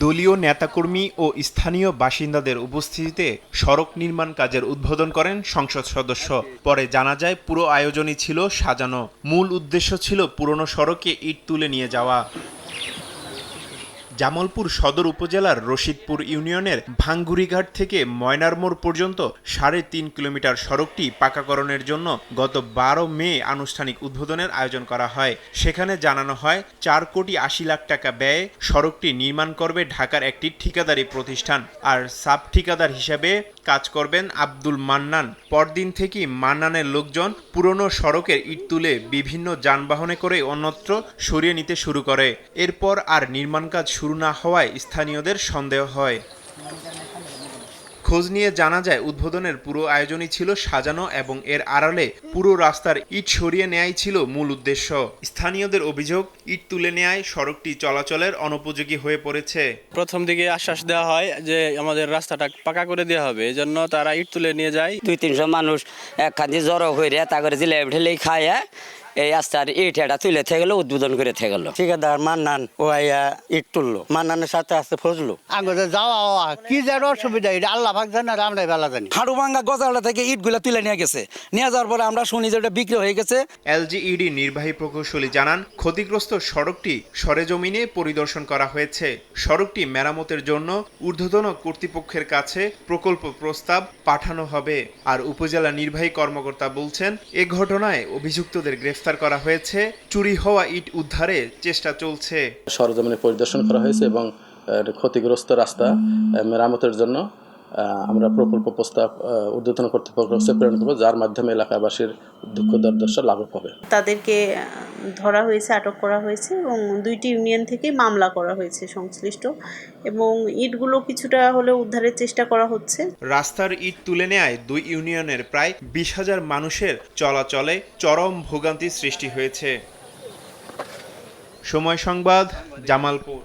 দলীয় নেতাকর্মী ও স্থানীয় বাসিন্দাদের উপস্থিতিতে সড়ক নির্মাণ কাজের উদ্বোধন করেন সংসদ সদস্য। পরে জানা যায় পুরো আয়োজনই ছিল সাজানো। মূল উদ্দেশ্য ছিল পুরনো সড়কে ইট তুলে নিয়ে যাওয়া। জামালপুর সদর উপজেলার রশিদপুর ইউনিয়নের ভাঙ্গুড়িঘাট থেকে ময়নার মোড় পর্যন্ত ৩.৫ কিলোমিটার সড়কটি পাকাকরণের জন্য গত ১২ মে আনুষ্ঠানিক উদ্বোধনের আয়োজন করা হয়। সেখানে জানানো হয় ৪,৮০,০০,০০০ টাকা ব্যয়ে সড়কটি নির্মাণ করবে ঢাকার একটি ঠিকাদারি প্রতিষ্ঠান। আর সাব ঠিকাদার হিসেবে কাজ করবেন আব্দুল মান্নান। পরদিন থেকেই মান্নানের লোকজন পুরনো সড়কের ইট তুলে বিভিন্ন যানবাহনে করে অন্যত্র সরিয়ে নিতে শুরু করে। এরপর আর নির্মাণ কাজ শুরু না হওয়ায় স্থানীয়দের সন্দেহ হয়। খোঁজ নিয়ে জানা যায় উদ্বোধনের পুরো আয়োজনই ছিল সাজানো এবং এর আড়ালে পুরো রাস্তার ইট সরিয়ে নেয়াই ছিল মূল উদ্দেশ্য। স্থানীয়দের অভিযোগ, ইট তুলে নেয়ায় সড়কটি চলাচলের অনুপযোগী হয়ে পড়েছে। প্রথম দিকে আশ্বাস দেওয়া হয় যে আমাদের রাস্তাটা পাকা করে দেওয়া হবে, এজন্য তারা ইট তুলে নিয়ে যায়। ২-৩০০ মানুষ একখানে জড়ো হয়ে তা করে জিলেবি ঢেলেই খায় এই রাস্তার ইট এটা তুলে থেকে গেল, উদ্বোধন করে থেকে গেল। ঠিকাদার মান্নান ও ইট তুললো, মান্নানের সাথে আসতে ফজলো আগে যাওয়া কি যে অসুবিধা এটা আল্লাহ ভাগ জানে আর আমরাই বেলা জানি। হাড়ুভাঙ্গা গজালা থেকে ইটগুলা তুলে নিয়ে গেছে, নিয়ে যাওয়ার পরে আমরা শুনি যে ওটা বিক্রি হয়ে গেছে। এলজিইডি নির্বাহী প্রকৌশলী জানান ক্ষতিগ্রস্ত সড়কটি সরেজমিনে পরিদর্শন করা হয়েছে। সড়কটি মেরামতের জন্য ঊর্ধ্বতন কর্তৃপক্ষের কাছে প্রকল্প প্রস্তাব পাঠানো হবে। আর উপজেলা নির্বাহী কর্মকর্তা বলছেন এ ঘটনায় অভিযুক্তদের গ্রেফতার করা হয়েছে। চুরি হওয়া ইট উদ্ধারে চেষ্টা চলছে। সরেজমিনে পরিদর্শন করা হয়েছে এবং ক্ষতিগ্রস্ত রাস্তা মেরামতের জন্য আমরা প্রকল্প প্রস্তাব ঊর্ধ্বতন কর্তৃপক্ষের কাছে প্রেরণ করব, যার মাধ্যমে এলাকাবাসীর দুঃখ দুর্দশা লাঘব হবে। তাদেরকে ধরা হয়েছে, আটক করা হয়েছে এবং ২টি ইউনিয়ন থেকে মামলা করা হয়েছে সংশ্লিষ্ট, এবং ইটগুলো কিছুটা হলেও উদ্ধারের চেষ্টা করা হচ্ছে। রাস্তার ইট তুলে নেয় ২ ইউনিয়নের প্রায় ২০,০০০ মানুষের চলাচলে চরম ভোগান্তি সৃষ্টি হয়েছে। সময় সংবাদ, জামালপুর।